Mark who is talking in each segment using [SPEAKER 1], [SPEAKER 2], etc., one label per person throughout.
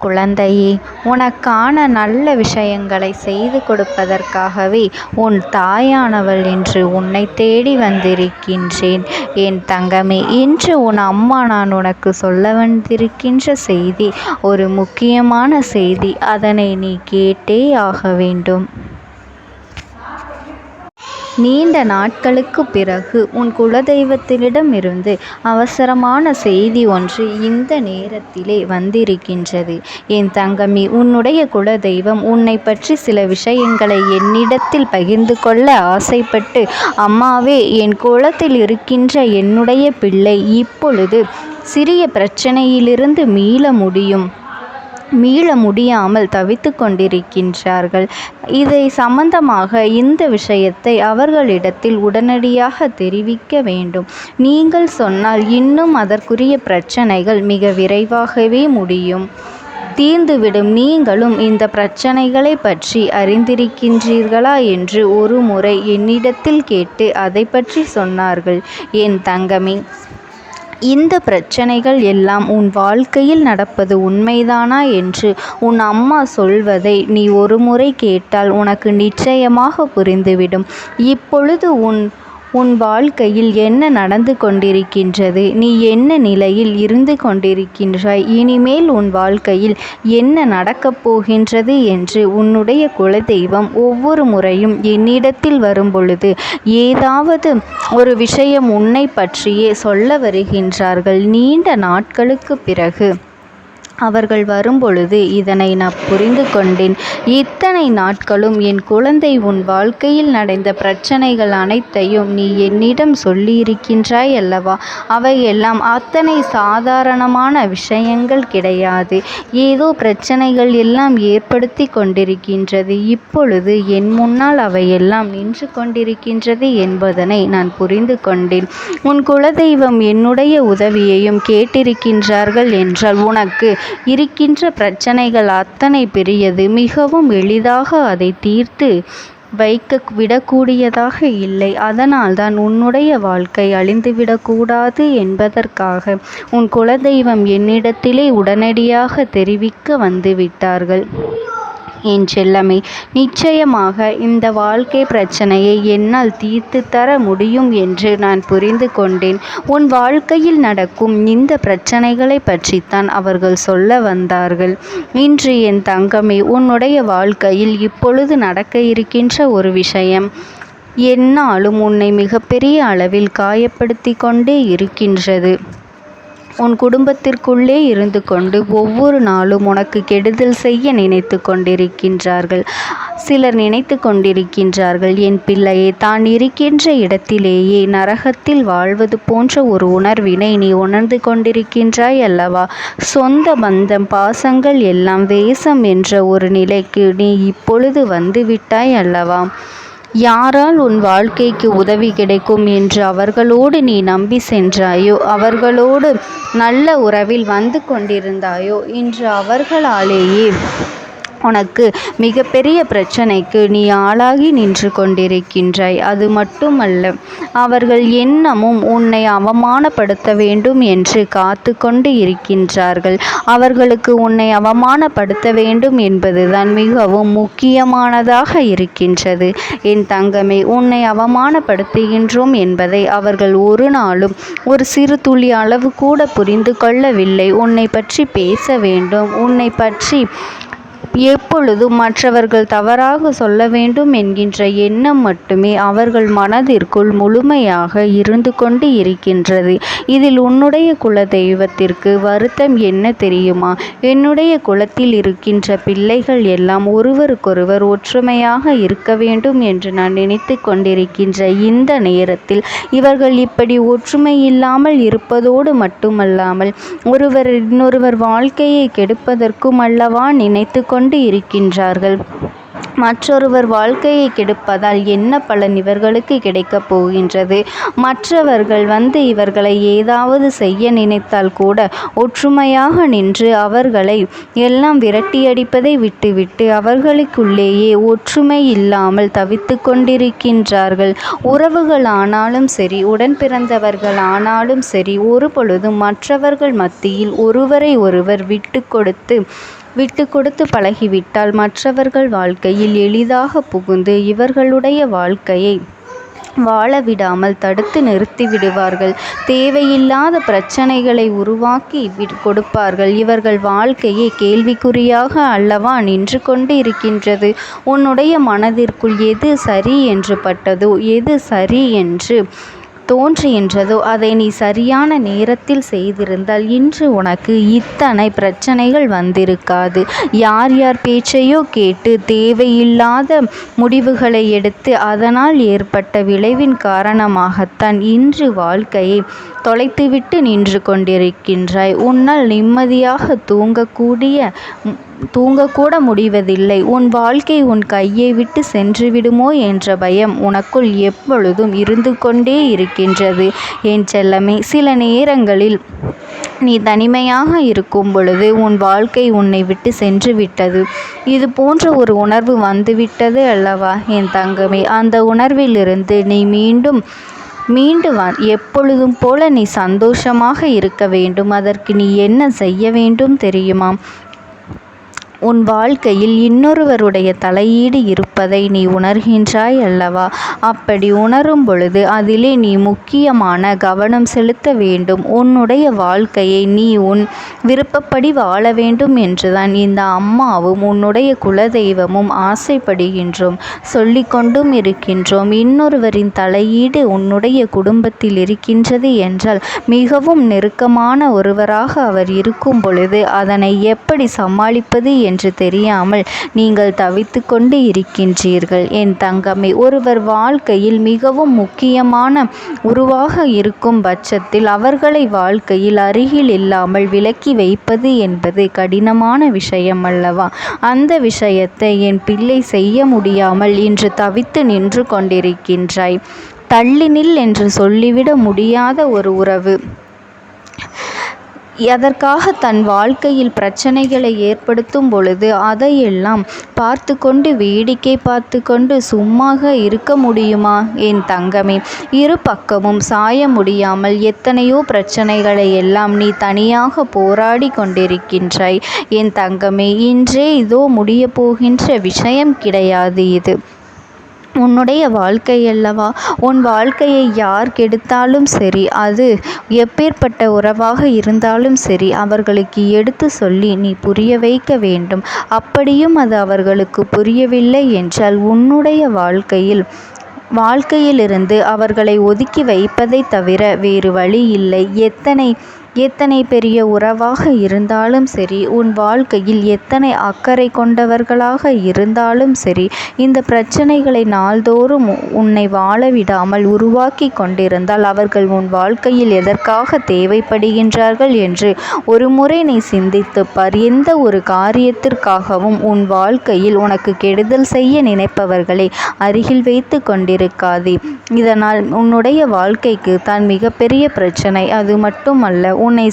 [SPEAKER 1] குழந்தையே, உனக்கான நல்ல விஷயங்களை செய்து கொடுப்பதற்காகவே உன் தாயானவள் இன்று உன்னை தேடி வந்திருக்கின்றேன். என் தங்கமே, இன்று உன் அம்மா நான் உனக்கு சொல்ல வந்திருக்கின்ற செய்தி ஒரு முக்கியமான செய்தி. அதனை நீ கேட்டே ஆக வேண்டும். நீண்ட நாட்களுக்கு பிறகு உன் குலதெய்வத்திடமிருந்து அவசரமான செய்தி ஒன்று இந்த நேரத்திலே வந்திருக்கின்றது. என் தங்கமே, உன்னுடைய குலதெய்வம் உன்னை பற்றி சில விஷயங்களை என்னிடத்தில் பகிர்ந்து கொள்ள ஆசைப்பட்டு, அம்மாவே, என் குலத்தில் இருக்கின்ற என்னுடைய பிள்ளை இப்பொழுது சிறிய பிரச்சனையிலிருந்து மீள முடியாமல் தவித்து கொண்டிருக்கின்றார்கள். இதை சம்பந்தமாக இந்த விஷயத்தை அவர்களிடத்தில் உடனடியாக தெரிவிக்க வேண்டும். நீங்கள் சொன்னால் இன்னும் அதற்குரிய பிரச்சனைகள் மிக விரைவாகவே தீர்ந்துவிடும். நீங்களும் இந்த பிரச்சனைகளை பற்றி அறிந்திருக்கின்றீர்களா என்று ஒரு முறை என்னிடத்தில் கேட்டு அதை பற்றி சொன்னார்கள். என் தங்கமே, இந்த பிரச்சனைகள் எல்லாம் உன் வாழ்க்கையில் நடப்பது உண்மைதானா என்று உன் அம்மா சொல்வதை நீ ஒரு முறை கேட்டால் உனக்கு நிச்சயமாக புரிந்துவிடும். இப்பொழுது உன் வாழ்க்கையில் என்ன நடந்து கொண்டிருக்கின்றது, நீ என்ன நிலையில் இருந்து கொண்டிருக்கின்றாய், இனிமேல் உன் வாழ்க்கையில் என்ன நடக்கப் போகின்றது என்று உன்னுடைய குலதெய்வம் ஒவ்வொரு முறையும் என்னிடத்தில் வரும்பொழுது ஏதாவது ஒரு விஷயம் உன்னை பற்றியே சொல்ல வருகின்றார்கள். நீண்ட நாட்களுக்கு பிறகு அவர்கள் வரும்பொழுது இதனை நான் புரிந்து கொண்டேன். இத்தனை நாட்களும் என் குழந்தை உன் வாழ்க்கையில் நடந்த பிரச்சனைகள் அனைத்தையும் நீ என்னிடம் சொல்லியிருக்கின்றாய் அல்லவா? அவையெல்லாம் அத்தனை சாதாரணமான விஷயங்கள் கிடையாது. ஏதோ பிரச்சனைகள் எல்லாம் ஏற்படுத்தி கொண்டிருக்கின்றது. இப்பொழுது என் முன்னால் அவையெல்லாம் நின்று கொண்டிருக்கின்றது என்பதனை நான் புரிந்து கொண்டேன். உன் குலதெய்வம் என்னுடைய உதவியையும் கேட்டிருக்கின்றார்கள் என்றால் உனக்கு இருக்கின்ற பிரச்சனைகள் அத்தனை பெரியது. மிகவும் எளிதாக அதை தீர்த்து வைக்க விடக்கூடியதாக இல்லை. அதனால்தான் உன்னுடைய வாழ்க்கை அழிந்துவிடக்கூடாது என்பதற்காக உன் குலதெய்வம் என்னிடத்திலே உடனடியாக தெரிவிக்க வந்துவிட்டார்கள். என் செல்லமே, நிச்சயமாக இந்த வாழ்க்கை பிரச்சனையை என்னால் தீர்த்து தர முடியும் என்று நான் புரிந்து கொண்டேன். உன் வாழ்க்கையில் நடக்கும் இந்த பிரச்சனைகளை பற்றித்தான் அவர்கள் சொல்ல வந்தார்கள். இன்று என் தங்கமே, உன்னுடைய வாழ்க்கையில் இப்பொழுது நடக்க இருக்கின்ற ஒரு விஷயம் என்னாலும் உன்னை மிகப்பெரிய அளவில் காயப்படுத்தி கொண்டே இருக்கின்றது. உன் குடும்பத்திற்குள்ளே இருந்து கொண்டு ஒவ்வொரு நாளும் உனக்கு கெடுதல் செய்ய நினைத்து கொண்டிருக்கின்றார்கள். சிலர் நினைத்து கொண்டிருக்கின்றார்கள், என் பிள்ளையை தான் இருக்கின்ற இடத்திலேயே நரகத்தில் வாழ்வது போன்ற ஒரு உணர்வினை நீ உணர்ந்து கொண்டிருக்கின்றாய் அல்லவா? சொந்த பந்தம் பாசங்கள் எல்லாம் வேஷம் என்ற ஒரு நிலைக்கு நீ இப்பொழுது வந்துவிட்டாய் அல்லவா? யாரால் உன் வாழ்க்கைக்கு உதவி கிடைக்கும் என்று அவர்களோடு நீ நம்பி சென்றாயோ, அவர்களோடு நல்ல உறவில் வந்து கொண்டிருந்தாயோ, இன்று அவர்களாலேயே உனக்கு மிகப்பெரிய பிரச்சனைக்கு நீ ஆளாகி நின்று கொண்டிருக்கின்றாய். அது மட்டுமல்ல, அவர்கள் இன்னமும் உன்னை அவமானப்படுத்த வேண்டும் என்று காத்து கொண்டு இருக்கின்றார்கள். அவர்களுக்கு உன்னை அவமானப்படுத்த வேண்டும் என்பதுதான் மிகவும் முக்கியமானதாக இருக்கின்றது. என் தங்கமே, உன்னை அவமானப்படுத்துகின்றோம் என்பதை அவர்கள் ஒரு நாளும் ஒரு சிறு துளி அளவு கூட புரிந்து கொள்ளவில்லை. உன்னை பற்றி பேச வேண்டும், உன்னை பற்றி எப்பொழுதும் மற்றவர்கள் தவறாக சொல்ல வேண்டும் என்கின்ற எண்ணம் மட்டுமே அவர்கள் மனதிற்குள் முழுமையாக இருந்து கொண்டு இருக்கின்றது. இதில் உன்னுடைய குல தெய்வத்திற்கு வருத்தம் என்ன தெரியுமா? என்னுடைய குலத்தில் இருக்கின்ற பிள்ளைகள் எல்லாம் ஒருவருக்கொருவர் ஒற்றுமையாக இருக்க வேண்டும் என்று நான் நினைத்து கொண்டிருக்கின்ற இந்த நேரத்தில் இவர்கள் இப்படி ஒற்றுமை இல்லாமல் இருப்பதோடு மட்டுமல்லாமல் ஒருவர் இன்னொருவர் வாழ்க்கையை கெடுப்பதற்கும் அல்லவா நினைத்து கொண்டு இருக்கின்றார்கள். மற்றொருவர் வாழ்க்கையை கெடுப்பதால் என்ன பலன் இவர்களுக்கு கிடைக்கப் போகின்றது? மற்றவர்கள் வந்து இவர்களை ஏதாவது செய்ய நினைத்தால் கூட ஒற்றுமையாக நின்று அவர்களை எல்லாம் விரட்டியடிப்பதை விட்டுவிட்டு அவர்களுக்குள்ளேயே ஒற்றுமை இல்லாமல் தவித்து கொண்டிருக்கின்றார்கள். உறவுகள் ஆனாலும் சரி, உடன் பிறந்தவர்கள் ஆனாலும் சரி, ஒரு பொழுதும் மற்றவர்கள் மத்தியில் ஒருவரை ஒருவர் விட்டு கொடுத்து விட்டு கொடுத்து பழகிவிட்டால் மற்றவர்கள் வாழ்க்கையில் எளிதாக புகுந்து இவர்களுடைய வாழ்க்கையை வாழ விடாமல் தடுத்து நிறுத்தி விடுவார்கள். தேவையில்லாத பிரச்சனைகளை உருவாக்கி கொடுப்பார்கள். இவர்கள் வாழ்க்கையே கேள்விக்குறியாக அல்லவா நின்று கொண்டு இருக்கின்றது. உன்னுடைய மனதிற்குள் எது சரி என்று பட்டதோ, எது சரி என்று தோன்றுகின்றதோ அதை நீ சரியான நேரத்தில் செய்திருந்தால் இன்று உனக்கு இத்தனை பிரச்சனைகள் வந்திருக்காது. யார் யார் பேச்சையோ கேட்டு தேவையில்லாத முடிவுகளை எடுத்து அதனால் ஏற்பட்ட விளைவின் காரணமாகத்தான் இன்று வாழ்க்கையை தொலைத்துவிட்டு நின்று கொண்டிருக்கின்றாய். உன்னால் நிம்மதியாக தூங்கக்கூட முடிவதில்லை. உன் வாழ்க்கை உன் கையை விட்டு சென்று விடுமோ என்ற பயம் உனக்குள் எப்பொழுதும் இருந்து கொண்டே இருக்கின்றது. என் செல்லமே, சில நேரங்களில் நீ தனிமையாக இருக்கும் பொழுது உன் வாழ்க்கை உன்னை விட்டு சென்று விட்டது. இது போன்ற ஒரு உணர்வு வந்துவிட்டது அல்லவா என் தங்கமே? அந்த உணர்விலிருந்து நீ மீண்டு எப்பொழுதும் போல நீ சந்தோஷமாக இருக்க வேண்டும். அதற்கு நீ என்ன செய்ய வேண்டும் தெரியுமா? உன் வாழ்க்கையில் இன்னொருவருடைய தலையீடு இருப்பதை நீ உணர்கின்றாய் அல்லவா? அப்படி உணரும் பொழுது அதிலே நீ முக்கியமான கவனம் செலுத்த வேண்டும். உன்னுடைய வாழ்க்கையை நீ உன் விருப்பப்படி வாழ வேண்டும் என்றுதான் இந்த அம்மாவும் உன்னுடைய குலதெய்வமும் ஆசைப்படுகின்றோம், சொல்லிக்கொண்டும் இருக்கின்றோம். இன்னொருவரின் தலையீடு உன்னுடைய குடும்பத்தில் இருக்கின்றது என்றால் மிகவும் நெருக்கமான ஒருவராக அவர் இருக்கும் பொழுது அதனை எப்படி சமாளிப்பது என்று தெரியாமல் நீங்கள் தவித்து கொண்டு இருக்கின்றீர்கள். என் தங்கமே, ஒருவர் வாழ்க்கையில் மிகவும் முக்கியமான உருவாக இருக்கும் பட்சத்தில் அவர்களை வாழ்க்கையில் அருகில் இல்லாமல் விலக்கி வைப்பது என்பது கடினமான விஷயம் அல்லவா? அந்த விஷயத்தை என் பிள்ளை செய்ய முடியாமல் இன்று தவித்து நின்று கொண்டிருக்கின்றாய். தள்ளி நில் என்று சொல்லிவிட முடியாத ஒரு உறவு அதற்காக தன் வாழ்க்கையில் பிரச்சனைகளை ஏற்படுத்தும் பொழுது அதையெல்லாம் பார்த்து கொண்டு வேடிக்கை பார்த்து கொண்டு சும்மாக இருக்க முடியுமா என் தங்கமே? இரு பக்கமும் சாய முடியாமல் எத்தனையோ பிரச்சனைகளை எல்லாம் நீ தனியாக போராடி கொண்டிருக்கின்றாய் என் தங்கமே. இன்றே இதோ முடிய போகின்ற விஷயம் கிடையாது. இது உன்னுடைய வாழ்க்கை அல்லவா? உன் வாழ்க்கையை யார் கெடுத்தாலும் சரி, அது எப்பேற்பட்ட உறவாக இருந்தாலும் சரி, அவர்களுக்கு எடுத்து சொல்லி நீ புரிய வைக்க வேண்டும். அப்படியும் அது அவர்களுக்கு புரியவில்லை என்றால் உன்னுடைய வாழ்க்கையிலிருந்து அவர்களை ஒதுக்கி வைப்பதை தவிர வேறு வழி இல்லை. எத்தனை பெரிய உறவாக இருந்தாலும் சரி, உன் வாழ்க்கையில் எத்தனை அக்கறை கொண்டவர்களாக இருந்தாலும் சரி, இந்த பிரச்சனைகளை நாள்தோறும் உன்னை வாழ விடாமல் உருவாக்கி கொண்டிருந்தால் அவர்கள் உன் வாழ்க்கையில் எதற்காக தேவைப்படுகின்றார்கள் என்று ஒரு முறை நீ சிந்தித்து பார். எந்த ஒரு காரியத்திற்காகவும் உன் வாழ்க்கையில் உனக்கு கெடுதல் செய்ய நினைப்பவர்களை அருகில் வைத்து கொண்டிருக்காதே. இதனால் உன்னுடைய வாழ்க்கைக்கு தான் மிகப்பெரிய பிரச்சனை. அது மட்டுமல்ல, உன்னை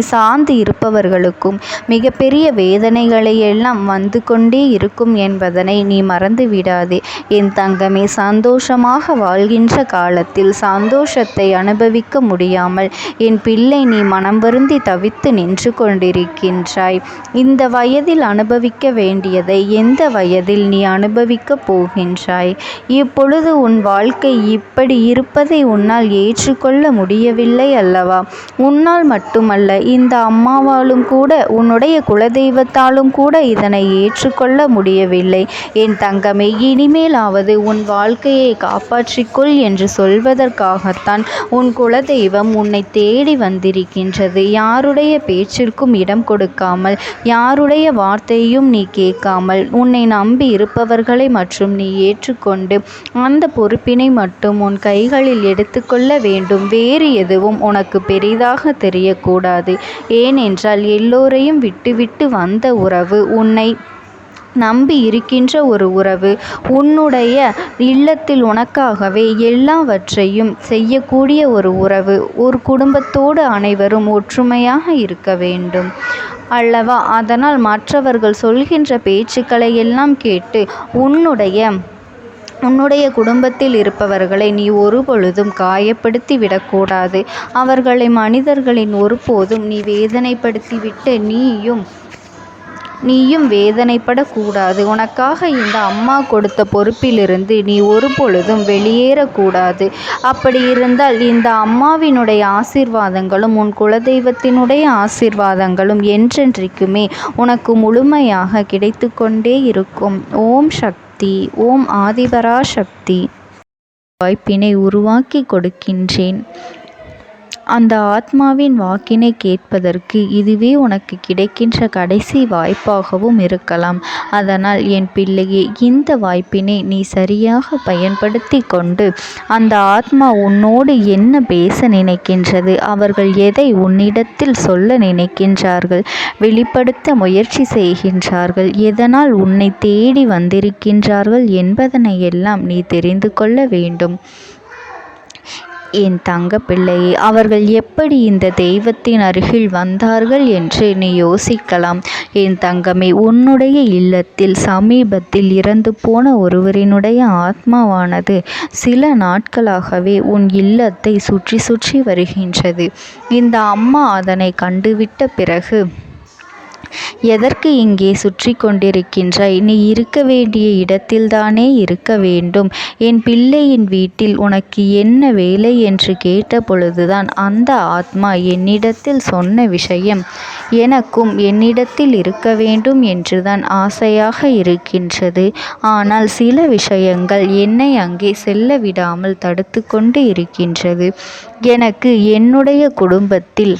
[SPEAKER 1] சார்ந்து இருப்பவர்களுக்கும் மிகப்பெரிய வேதனைகளை எல்லாம் வந்து கொண்டே இருக்கும் என்பதனை நீ மறந்து விடாதே என் தங்கமே. சந்தோஷமாக வாழ்கின்ற காலத்தில் சந்தோஷத்தை அனுபவிக்க முடியாமல் என் பிள்ளை நீ மனம் வருந்தி தவித்து நின்று கொண்டிருக்கின்றாய். இந்த வயதில் அனுபவிக்க வேண்டியதை எந்த வயதில் நீ அனுபவிக்கப் போகின்றாய்? இப்பொழுது உன் வாழ்க்கை இப்படி இருப்பதை உன்னால் ஏற்றுக்கொள்ள முடியவில்லை அல்லவா? உன்னால் மட்டுமல்ல, இந்த அம்மாவாலும் கூட உன்னுடைய குலதெய்வத்தாலும் கூட இதனை ஏற்றுக்கொள்ள முடியவில்லை என் தங்கமே. இனிமேலாவது உன் வாழ்க்கையை காப்பாற்றிக்கொள் என்று சொல்வதற்காகத்தான் உன் குலதெய்வம் உன்னை தேடி வந்திருக்கின்றது. யாருடைய பேச்சிற்கும் இடம் கொடுக்காமல், யாருடைய வார்த்தையும் நீ கேட்காமல், உன்னை நம்பி இருப்பவர்களை மற்றும் நீ ஏற்றுக்கொண்டு அந்த பொறுப்பினை மட்டும் உன் கைகளில் எடுத்துக்கொள்ள வேண்டும். வேறு எதுவும் உனக்கு பெரிதாக தெரியக்கூடாது. ஏனென்றால் எல்லோரையும் விட்டுவிட்டு வந்த உறவு, உன்னை நம்பி இருக்கின்ற ஒரு உறவு, உன்னுடைய இல்லத்தில் உனக்காகவே எல்லாவற்றையும் செய்யக்கூடிய ஒரு உறவு. ஒரு குடும்பத்தோடு அனைவரும் ஒற்றுமையாக இருக்க வேண்டும் அல்லவா? அதனால் மற்றவர்கள் சொல்கின்ற பேச்சுக்களை எல்லாம் கேட்டு உன்னுடைய உன்னுடைய குடும்பத்தில் இருப்பவர்களை நீ ஒருபொழுதும் காயப்படுத்தி விடக்கூடாது. அவர்களை மனிதர்களின் ஒருபோதும் நீ வேதனைப்படுத்திவிட்டு நீயும் வேதனைப்படக்கூடாது. உனக்காக இந்த அம்மா கொடுத்த பொறுப்பிலிருந்து நீ ஒருபொழுதும் வெளியேறக்கூடாது. அப்படி இருந்தால் இந்த அம்மாவினுடைய ஆசீர்வாதங்களும் உன் குலதெய்வத்தினுடைய ஆசீர்வாதங்களும் என்றென்றைக்குமே உனக்கு முழுமையாக கிடைத்து கொண்டே இருக்கும். ஓம் சக்தி. ஓம் ஆதிபராசக்தி. வாய்ப்பினை உருவாக்கி கொடுக்கின்றேன். அந்த ஆத்மாவின் வாக்கினை கேட்பதற்கு இதுவே உனக்கு கிடைக்கின்ற கடைசி வாய்ப்பாகவும் இருக்கலாம். அதனால் என் பிள்ளையே, இந்த வாய்ப்பினை நீ சரியாக பயன்படுத்தி கொண்டு அந்த ஆத்மா உன்னோடு என்ன பேச நினைக்கின்றது, அவர்கள் எதை உன்னிடத்தில் சொல்ல நினைக்கின்றார்கள், வெளிப்படுத்த முயற்சி செய்கின்றார்கள், எதனால் உன்னை தேடி வந்திருக்கின்றார்கள் என்பதனையெல்லாம் நீ தெரிந்து கொள்ள வேண்டும். என் தங்க பிள்ளையே, அவர்கள் எப்படி இந்த தெய்வத்தின் அருகில் வந்தார்கள் என்று நீ யோசிக்கலாம். என் தங்கமே, உன்னுடைய இல்லத்தில் சமீபத்தில் இறந்து போன ஒருவரினுடைய ஆத்மாவானது சில நாட்களாகவே உன் இல்லத்தை சுற்றி சுற்றி வருகின்றது. இந்த அம்மா அதனை கண்டுவிட்ட பிறகு, எதற்கு இங்கே சுற்றி கொண்டிருக்கின்றாய்? நீ இருக்க வேண்டிய இடத்தில்தானே இருக்க வேண்டும். என் பிள்ளையின் வீட்டில் உனக்கு என்ன வேலை என்று கேட்ட பொழுதுதான் அந்த ஆத்மா என்னிடத்தில் சொன்ன விஷயம், எனக்கும் என்னிடத்தில் இருக்க வேண்டும் என்றுதான் ஆசையாக இருக்கின்றது. ஆனால் சில விஷயங்கள் என்னை அங்கே செல்ல விடாமல் தடுத்து கொண்டு இருக்கின்றது. எனக்கு என்னுடைய குடும்பத்தில்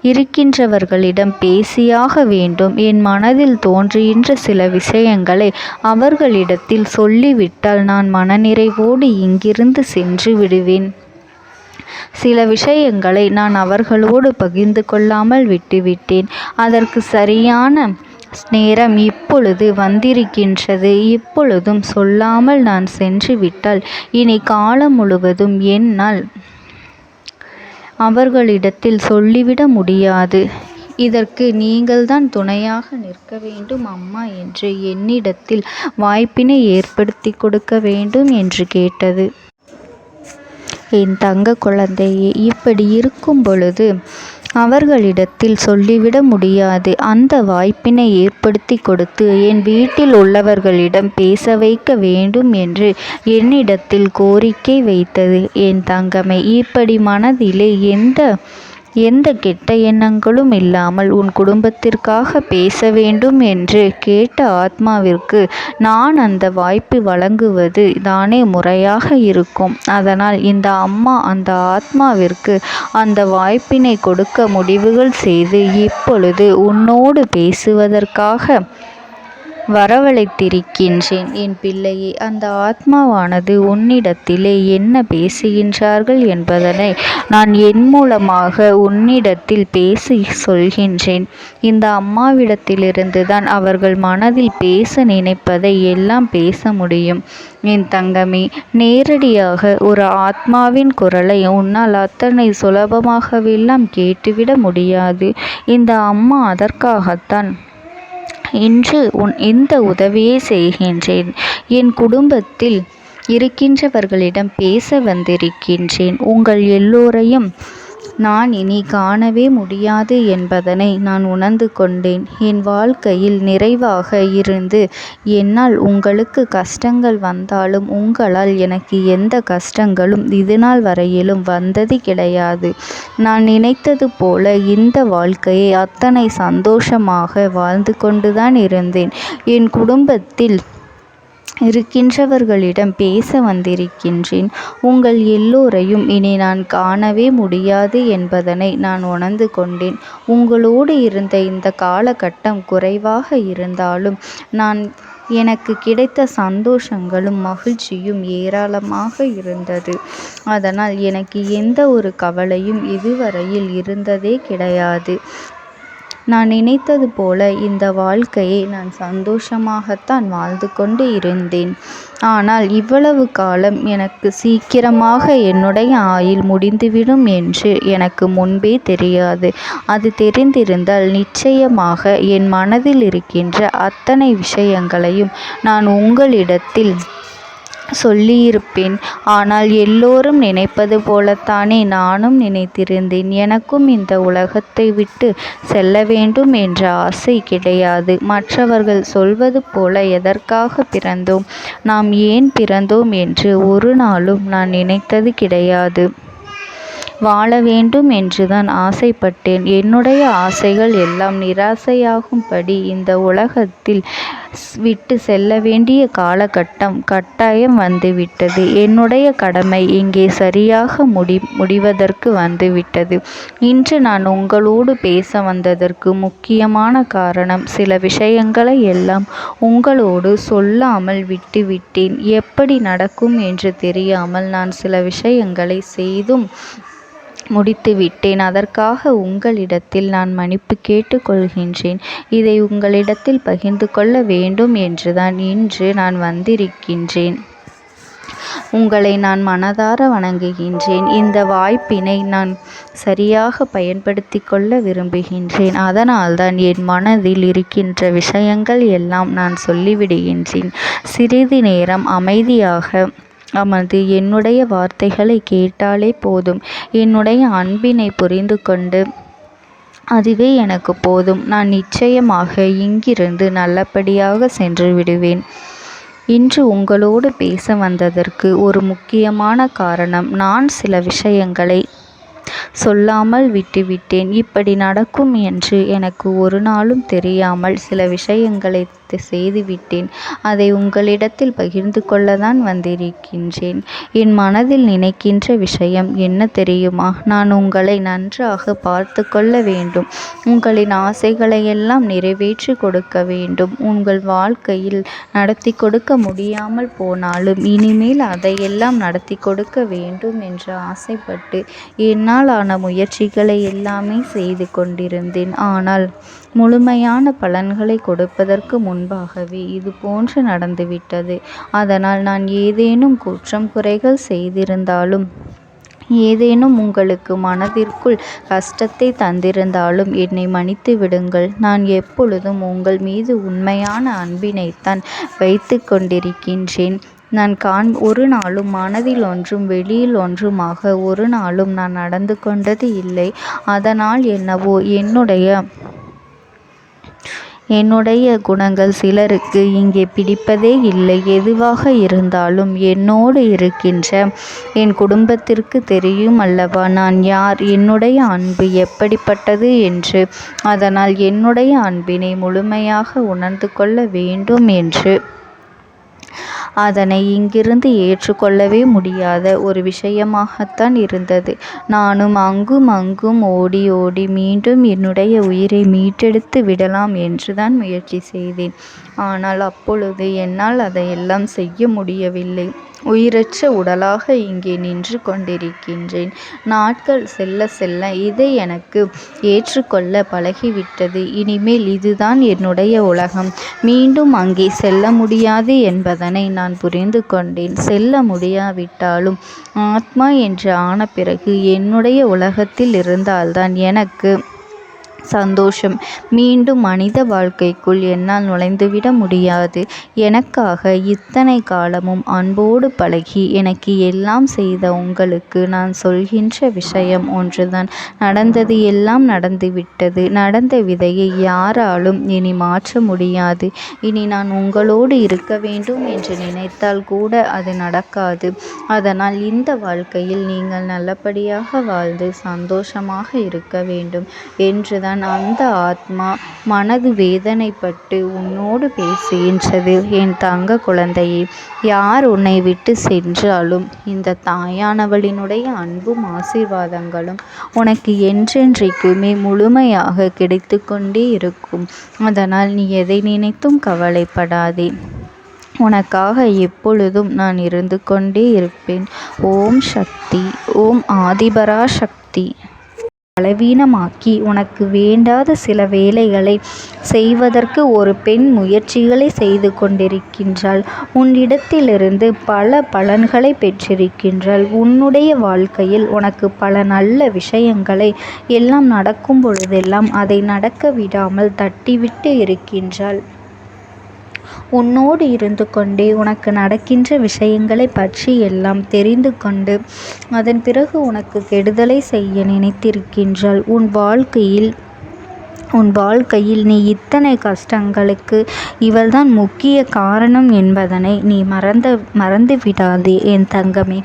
[SPEAKER 1] இருக்கின்றவர்களிடம் பேசியாக வேண்டும். என் மனதில் தோன்றுகின்ற சில விஷயங்களை அவர்களிடத்தில் சொல்லிவிட்டால் நான் மனநிறைவோடு இங்கிருந்து சென்று விடுவேன். சில விஷயங்களை நான் அவர்களோடு பகிர்ந்து கொள்ளாமல் விட்டுவிட்டேன். அதற்கு சரியான நேரம் இப்பொழுது வந்திருக்கின்றது. இப்பொழுதும் சொல்லாமல் நான் சென்று விட்டால் இனி காலம் முழுவதும் என்னால் அவர்களிடத்தில் சொல்லிவிட முடியாது. இதற்கு நீங்கள்தான் துணையாக நிற்க வேண்டும் அம்மா என்று என்னிடத்தில் வாய்ப்பினை ஏற்படுத்தி கொடுக்க வேண்டும் என்று கேட்டது. என் தங்க குழந்தையே, இப்படி இருக்கும் பொழுது அவர்களிடத்தில் சொல்லிவிட முடியாது. அந்த வாய்ப்பினை ஏற்படுத்தி கொடுத்து என் வீட்டில் உள்ளவர்களிடம் பேச வைக்க வேண்டும் என்று என்னிடத்தில் கோரிக்கை வைத்தது. என் தங்கமே, இப்படி மனதிலே எந்த கெட்ட எண்ணங்களும் இல்லாமல் உன் குடும்பத்திற்காக பேச வேண்டும் என்று கேட்ட ஆத்மாவிற்கு நான் அந்த வாய்ப்பு வழங்குவது தானே முறையாக இருக்கும். அதனால் இந்த அம்மா அந்த ஆத்மாவிற்கு அந்த வாய்ப்பினை கொடுக்க முடிவுகள் செய்து இப்பொழுது உன்னோடு பேசுவதற்காக வரவழைத்திருக்கின்றேன். என் பிள்ளையே, அந்த ஆத்மாவானது உன்னிடத்திலே என்ன பேசுகின்றார்கள் என்பதனை நான் என் மூலமாக உன்னிடத்தில் பேசி சொல்கின்றேன். இந்த அம்மாவிடத்திலிருந்து தான் அவர்கள் மனதில் பேச நினைப்பதை எல்லாம் பேச முடியும். என் தங்கமே, நேரடியாக ஒரு ஆத்மாவின் குரலை உன்னால் அத்தனை சுலபமாகவெல்லாம் கேட்டுவிட முடியாது. இந்த அம்மா அதற்காகத்தான் இன்று இந்த உதவியை செய்கின்றேன். என் குடும்பத்தில் இருக்கின்றவர்களிடம் பேச வந்திருக்கின்றேன். உங்கள் எல்லோரையும் நான் இனி காணவே முடியாது என்பதனை நான் உணர்ந்து கொண்டேன். என் வாழ்க்கையில் நிறைவாக இருந்து என்னால் உங்களுக்கு கஷ்டங்கள் வந்தாலும் உங்களால் எனக்கு எந்த கஷ்டங்களும் இதுநாள் வரையிலும் வந்தது கிடையாது. நான் நினைத்தது போல இந்த வாழ்க்கையை அத்தனை சந்தோஷமாக வாழ்ந்து கொண்டுதான் இருந்தேன். என் குடும்பத்தில் இருக்கின்றவர்களிடம் பேச வந்திருக்கின்றேன். உங்கள் எல்லோரையும் இனி நான் காணவே முடியாது என்பதனை நான் உணர்ந்து கொண்டேன். உங்களோடு இருந்த இந்த காலகட்டம் குறைவாக இருந்தாலும் எனக்கு கிடைத்த சந்தோஷங்களும் மகிழ்ச்சியும் ஏராளமாக இருந்தது. அதனால் எனக்கு எந்த ஒரு கவலையும் இதுவரையில் இருந்ததே கிடையாது. நான் நினைத்தது போல இந்த வாழ்க்கையை நான் சந்தோஷமாகத்தான் வாழ்ந்து கொண்டு இருந்தேன். ஆனால் இவ்வளவு காலம் எனக்கு சீக்கிரமாக என்னுடைய ஆயுள் முடிந்துவிடும் என்று எனக்கு முன்பே தெரியாது. அது தெரிந்திருந்தால் நிச்சயமாக என் மனதில் இருக்கின்ற அத்தனை விஷயங்களையும் நான் உங்களிடத்தில் சொல்லியிருப்பேன். ஆனால் எல்லோரும் நினைப்பது போலத்தானே நானும் நினைத்திருந்தேன். எனக்கும் இந்த உலகத்தை விட்டு செல்ல வேண்டும் என்ற ஆசை கிடையாது. மற்றவர்கள் சொல்வது போல எதற்காக பிறந்தோம், நாம் ஏன் பிறந்தோம் என்று ஒரு நாளும் நான் நினைத்தது கிடையாது. வாழ வேண்டும் என்றுதான் ஆசைப்பட்டேன். என்னுடைய ஆசைகள் எல்லாம் நிராசையாகும்படி இந்த உலகத்தில் விட்டு செல்ல வேண்டிய காலகட்டம் கட்டாயம் வந்துவிட்டது. என்னுடைய கடமை இங்கே சரியாக முடிவதற்கு வந்துவிட்டது. இன்று நான் உங்களோடு பேச வந்ததற்கு முக்கியமான காரணம், சில விஷயங்களை எல்லாம் உங்களோடு சொல்லாமல் விட்டுவிட்டேன். எப்படி நடக்கும் என்று தெரியாமல் நான் சில விஷயங்களை செய்தும் முடித்துவிட்டேன். அதற்காக உங்களிடத்தில் நான் மன்னிப்பு கேட்டுக்கொள்கின்றேன். இதை உங்களிடத்தில் பகிர்ந்து கொள்ள வேண்டும் என்றுதான் இன்று நான் வந்திருக்கின்றேன். உங்களை நான் மனதார வணங்குகின்றேன். இந்த வாய்ப்பினை நான் சரியாக பயன்படுத்தி கொள்ள விரும்புகின்றேன். அதனால்தான் என் மனதில் இருக்கின்ற விஷயங்கள் எல்லாம் நான் சொல்லிவிடுகின்றேன். சிறிது நேரம் அமைதியாக அமர்ந்து என்னுடைய வார்த்தைகளை கேட்டாலே போதும். என்னுடைய அன்பினை புரிந்து கொண்டு அதுவே எனக்கு போதும். நான் நிச்சயமாக இங்கிருந்து நல்லபடியாக சென்று விடுவேன். இன்று உங்களோடு பேச வந்ததற்கு ஒரு முக்கியமான காரணம், நான் சில விஷயங்களை சொல்லாமல் விட்டுவிட்டேன். இப்படி நடக்கும் என்று எனக்கு ஒரு நாளும் தெரியாமல் சில விஷயங்களை செய்துவிட்டேன். அதை உங்களிடத்தில் பகிர்ந்து கொள்ளத்தான் வந்திருக்கின்றேன். என் மனதில் நினைக்கின்ற விஷயம் என்ன தெரியுமா? நான் உங்களை நன்றாக பார்த்து கொள்ள வேண்டும். உங்களின் ஆசைகளை எல்லாம் நிறைவேற்றி கொடுக்க வேண்டும். உங்கள் வாழ்க்கையில் நடத்தி கொடுக்க முடியாமல் போனாலும் இனிமேல் அதையெல்லாம் நடத்தி கொடுக்க வேண்டும் என்று ஆசைப்பட்டு என்னால் ஆன முயற்சிகளை எல்லாமே செய்து கொண்டிருந்தேன். ஆனால் முழுமையான பலன்களை கொடுப்பதற்கு முன்பாகவே இது போன்று நடந்துவிட்டது. அதனால் நான் ஏதேனும் குற்றம் குறைகள் செய்திருந்தாலும், ஏதேனும் உங்களுக்கு மனதிற்குள் கஷ்டத்தை தந்திருந்தாலும் என்னை மன்னித்து விடுங்கள். நான் எப்பொழுதும் உங்கள் மீது உண்மையான அன்பினைத்தான் வைத்து கொண்டிருக்கின்றேன். நான் ஒரு நாளும் மனதில் ஒன்றும் வெளியில் ஒன்றுமாக ஒரு நாளும் நான் நடந்து கொண்டது இல்லை. அதனால் என்னவோ என்னுடைய குணங்கள் சிலருக்கு இங்கே பிடிப்பதே இல்லை. எதுவாக இருந்தாலும் என்னோடு இருக்கின்ற என் குடும்பத்திற்கு தெரியும் அல்லவா நான் யார், என்னுடைய அன்பு எப்படிப்பட்டது என்று. அதனால் என்னுடைய அன்பினை முழுமையாக உணர்ந்து கொள்ள வேண்டும் என்று அதனை இங்கிருந்து ஏற்றுக்கொள்ளவே முடியாத ஒரு விஷயமாகத்தான் இருந்தது. நானும் அங்கும் அங்கும் ஓடி ஓடி மீண்டும் என்னுடைய உயிரை மீட்டெடுத்து விடலாம் என்றுதான் முயற்சி செய்தேன். ஆனால் அப்பொழுது என்னால் அதையெல்லாம் செய்ய முடியவில்லை. உயிரற்ற உடலாக இங்கே நின்று கொண்டிருக்கின்றேன். நாட்கள் செல்ல செல்ல இதை எனக்கு ஏற்றுக்கொள்ள பழகிவிட்டது. இனிமேல் இதுதான் என்னுடைய உலகம். மீண்டும் அங்கே செல்ல முடியாது என்பதனை நான் புரிந்து கொண்டேன். செல்ல முடியாவிட்டாலும் ஆத்மா என்று ஆன பிறகு என்னுடைய உலகத்தில் இருந்தால்தான் எனக்கு சந்தோஷம். மீண்டும் மனித வாழ்க்கைக்குள் என்னால் நுழைந்துவிட முடியாது. எனக்காக இத்தனை காலமும் அன்போடு பழகி எனக்கு எல்லாம் செய்த உங்களுக்கு நான் சொல்கின்ற விஷயம் ஒன்றுதான். நடந்தது எல்லாம் நடந்துவிட்டது. நடந்த விதையை யாராலும் இனி மாற்ற முடியாது. இனி நான் உங்களோடு இருக்க வேண்டும் என்று நினைத்தால் கூட அது நடக்காது. அதனால் இந்த வாழ்க்கையில் நீங்கள் நல்லபடியாக வாழ்ந்து சந்தோஷமாக இருக்க வேண்டும் என்றுதான் அந்த ஆத்மா மனது வேதனைப்பட்டு உன்னோடு பேசுகின்றது. என் தங்க குழந்தையே, யார் உன்னை விட்டு சென்றாலும் இந்த தாயானவளினுடைய அன்பும் ஆசீர்வாதங்களும் உனக்கு என்றென்றைக்குமே முழுமையாக கிடைத்து கொண்டே இருக்கும். அதனால் நீ எதை நினைத்தும் கவலைப்படாதே. உனக்காக எப்பொழுதும் நான் இருந்து கொண்டே இருப்பேன். ஓம் சக்தி. ஓம் ஆதிபரா சக்தி. பலவீனமாக்கி உனக்கு வேண்டாத சில வேலைகளை செய்வதற்கு ஒரு பெண் முயற்சிகளை செய்து கொண்டிருக்கின்றாள். உன்னிடத்திலிருந்து பல பலன்களை பெற்றிருக்கின்றாள். உன்னுடைய வாழ்க்கையில் உனக்கு பல நல்ல விஷயங்களை எல்லாம் நடக்கும் பொழுதெல்லாம் அதை நடக்க விடாமல் தட்டிவிட்டு இருக்கின்றாள். உன்னோடு இருந்து கொண்டே உனக்கு நடக்கின்ற விஷயங்களை பற்றி எல்லாம் தெரிந்து கொண்டு அதன் பிறகு உனக்கு கெடுதலை செய்ய நினைத்திருக்கின்றாள். உன் வாழ்க்கையில் நீ இத்தனை கஷ்டங்களுக்கு இவள்தான் முக்கிய காரணம் என்பதனை நீ மறந்து விடாதே என் தங்கமே.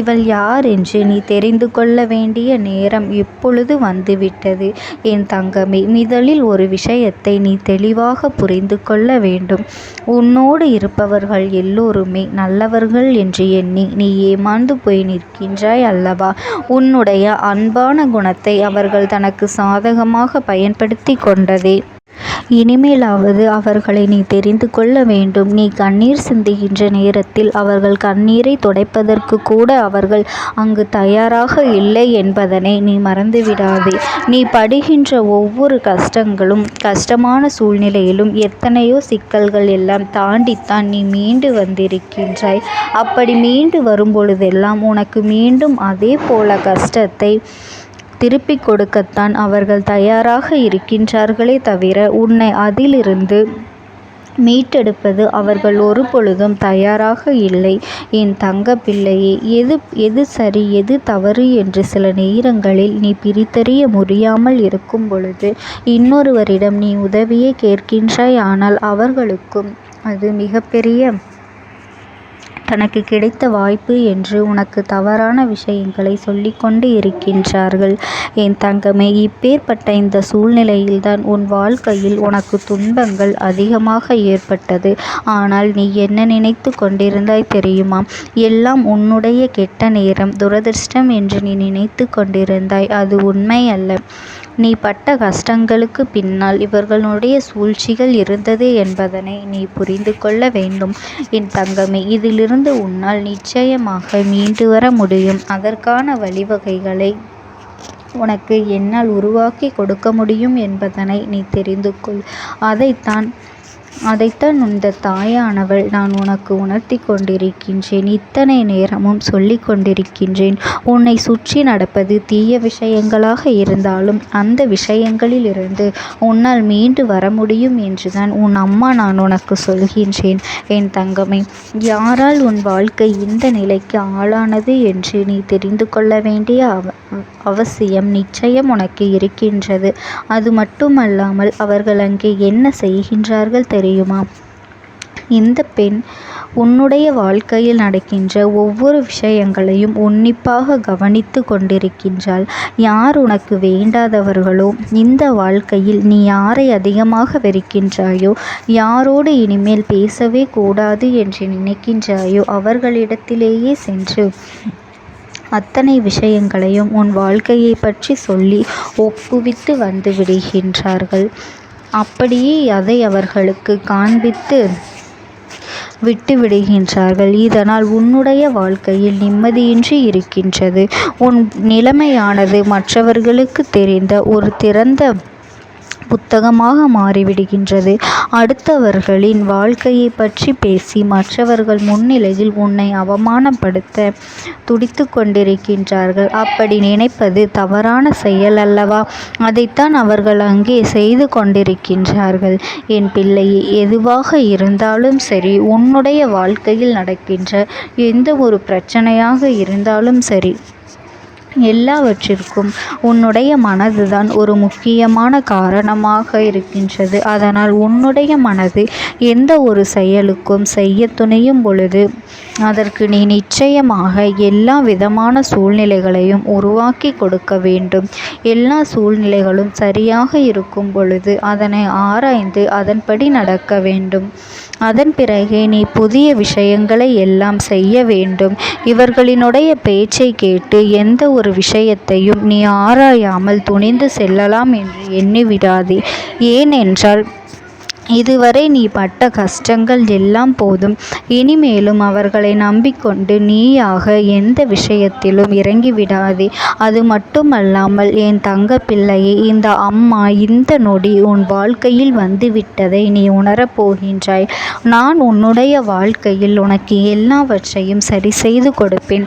[SPEAKER 1] இவள் யார் என்று நீ தெரிந்து கொள்ள வேண்டிய நேரம் இப்பொழுது வந்துவிட்டது என் தங்கமே. முதலில் ஒரு விஷயத்தை நீ தெளிவாக புரிந்து கொள்ள வேண்டும். உன்னோடு இருப்பவர்கள் எல்லோருமே நல்லவர்கள் என்று எண்ணி நீ ஏமாந்து போய் நிற்கின்றாய் அல்லவா? உன்னுடைய அன்பான குணத்தை அவர்கள் தனக்கு சாதகமாக பயன்படுத்தி கொண்டதே. இனிமேலாவது அவர்களை நீ தெரிந்து கொள்ள வேண்டும். நீ கண்ணீர் சிந்துகின்ற நேரத்தில் அவர்கள் கண்ணீரை துடைப்பதற்கு கூட அவர்கள் அங்கு தயாராக இல்லை என்பதனை நீ மறந்துவிடாதே. நீ படுகின்ற ஒவ்வொரு கஷ்டமான சூழ்நிலையிலும் எத்தனையோ சிக்கல்கள் எல்லாம் தாண்டித்தான் நீ மீண்டு வந்திருக்கின்றாய். அப்படி மீண்டு வரும்பொழுதெல்லாம் உனக்கு மீண்டும் அதே போல கஷ்டத்தை திருப்பிக் கொடுக்கத்தான் அவர்கள் தயாராக இருக்கின்றார்களே தவிர உன்னை அதிலிருந்து மீட்டெடுப்பது அவர்கள் ஒரு பொழுதும் தயாராக இல்லை என் தங்க பிள்ளையே. எது சரி எது தவறு என்று சில நேரங்களில் நீ பிரித்தறிய முடியாமல் இருக்கும் பொழுது இன்னொருவரிடம் நீ உதவியை கேட்கின்றாய். ஆனால் அவர்களுக்கும் அது மிகப்பெரிய தனக்கு கிடைத்த வாய்ப்பு என்று உனக்கு தவறான விஷயங்களை சொல்லிக்கொண்டு இருக்கின்றார்கள் என் தங்கமே. இப்பேற்பட்ட இந்த சூழ்நிலையில்தான் உன் வாழ்க்கையில் உனக்கு துன்பங்கள் அதிகமாக ஏற்பட்டது. ஆனால் நீ என்ன நினைத்து கொண்டிருந்தாய் தெரியுமா? எல்லாம் உன்னுடைய கெட்ட நேரம், துரதிர்ஷ்டம் என்று நீ நினைத்து கொண்டிருந்தாய். அது உண்மை அல்ல. நீ பட்ட கஷ்டங்களுக்கு பின்னால் இவர்களுடைய சூழ்ச்சிகள் இருந்தது என்பதனை நீ புரிந்து கொள்ள வேண்டும் என் தங்கமே. இதிலிருந்து உன்னால் நிச்சயமாக மீண்டு வர முடியும். அதற்கான வழிவகைகளை உனக்கு என்னால் உருவாக்கி கொடுக்க முடியும் என்பதனை நீ தெரிந்து கொள். அதைத்தான் இந்த தாயானவள் நான் உனக்கு உணர்த்தி கொண்டிருக்கின்றேன். இத்தனை நேரமும் சொல்லி கொண்டிருக்கின்றேன். உன்னை சுற்றி நடப்பது தீய விஷயங்களாக இருந்தாலும் அந்த விஷயங்களிலிருந்து உன்னால் மீண்டு வர முடியும் என்றுதான் உன் அம்மா நான் உனக்கு சொல்கின்றேன் என் தங்கமே. யாரால் உன் வாழ்க்கை இந்த நிலைக்கு ஆளானது என்று நீ தெரிந்து கொள்ள வேண்டிய அவசியம் நிச்சயம் உனக்கு இருக்கின்றது. அது மட்டுமல்லாமல் அவர்கள் அங்கே என்ன செய்கின்றார்கள் தெரியுமா? இந்த பெண் உன்னுடைய வாழ்க்கையில் நடக்கின்ற ஒவ்வொரு விஷயங்களையும் உன்னிப்பாக கவனித்து கொண்டிருக்கின்றாள். யார் உனக்கு வேண்டாதவர்களோ, இந்த வாழ்க்கையில் நீ யாரை அதிகமாக வெறுக்கின்றாயோ, யாரோடு இனிமேல் பேசவே கூடாது என்று நினைக்கின்றாயோ அவர்களிடத்திலேயே சென்று அத்தனை விஷயங்களையும் உன் வாழ்க்கையை பற்றி சொல்லி ஒப்புவித்து வந்து விடுகின்றார்கள். அப்படியே அதை அவர்களுக்கு காண்பித்து விட்டு விடுகின்றார்கள். இதனால் உன்னுடைய வாழ்க்கையில் நிம்மதியின்றி இருக்கின்றது. உன் நிலைமையானது மற்றவர்களுக்கு தெரிந்த ஒரு திறந்த புத்தகமாக மாறிவிடுகின்றது. அடுத்தவர்களின் வாழ்க்கையை பற்றி பேசி மற்றவர்கள் முன்னிலையில் உன்னை அவமானப்படுத்த துடித்து கொண்டிருக்கின்றார்கள். அப்படி நினைப்பது தவறான செயல் அல்லவா? அதைத்தான் அவர்கள் அங்கே செய்து கொண்டிருக்கின்றார்கள் என் பிள்ளையே. எதுவாக இருந்தாலும் சரி, உன்னுடைய வாழ்க்கையில் நடக்கின்ற எந்த ஒரு பிரச்சனையாக இருந்தாலும் சரி, எல்லாவற்றிற்கும் உன்னுடைய மனதுதான் ஒரு முக்கியமான காரணமாக இருக்கின்றது. அதனால் உன்னுடைய மனது எந்த ஒரு செயலுக்கும் செய்ய துணியும் பொழுது அதற்கு நீ நிச்சயமாக எல்லா விதமான சூழ்நிலைகளையும் உருவாக்கி கொடுக்க வேண்டும். எல்லா சூழ்நிலைகளும் சரியாக இருக்கும் பொழுது அதனை ஆராய்ந்து அதன்படி நடக்க வேண்டும். அதன் பிறகே நீ புதிய விஷயங்களை எல்லாம் செய்ய வேண்டும். இவர்களினுடைய பேச்சை கேட்டு எந்த ஒரு விஷயத்தையும் நீ ஆராயாமல் துணிந்து செல்லலாம் என்று எண்ணிவிடாதே. ஏனென்றால் இதுவரை நீ பட்ட கஷ்டங்கள் எல்லாம் போதும். இனிமேலும் அவர்களை நம்பிக்கொண்டு நீயாக எந்த விஷயத்திலும் இறங்கிவிடாதே. அது மட்டுமல்லாமல் என் தங்க பிள்ளையை, இந்த அம்மா இந்த நொடி உன் வாழ்க்கையில் வந்துவிட்டதை நீ உணரப்போகின்றாய். நான் உன்னுடைய வாழ்க்கையில் உனக்கு எல்லாவற்றையும் சரி செய்து கொடுப்பேன்.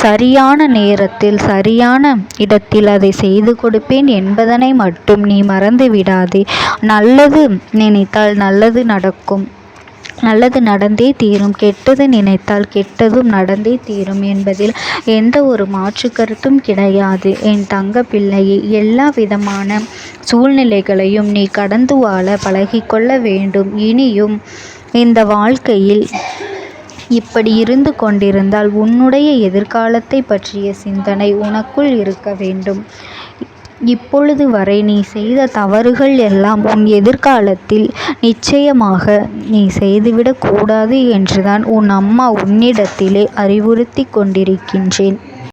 [SPEAKER 1] சரியான நேரத்தில் சரியான இடத்தில் அதை செய்து கொடுப்பேன் என்பதனை மட்டும் நீ மறந்து விடாதே. நல்லது நினைத்தால் நல்லது நடக்கும். நல்லது நடந்தே தீரும், கெட்டது நினைத்தால் கெட்டதும் நடந்தே தீரும் என்பதில் எந்த ஒரு மாற்று கருத்தும் கிடையாது. என் தங்க பிள்ளையே, எல்லா விதமான சூழ்நிலைகளையும் நீ கடந்து வாழ பழகிக்கொள்ள வேண்டும். இனியும் இந்த வாழ்க்கையில் இப்படி இருந்து கொண்டிருந்தால் உன்னுடைய எதிர்காலத்தை பற்றிய சிந்தனை உனக்குள் இருக்க வேண்டும். இப்பொழுது வரை நீ செய்த தவறுகள் எல்லாம் உன் எதிர்காலத்தில் நிச்சயமாக நீ செய்துவிடக் கூடாது என்றுதான் உன் அம்மா உன்னிடத்திலே அறிவுறுத்தி கொண்டிருக்கின்றேன்.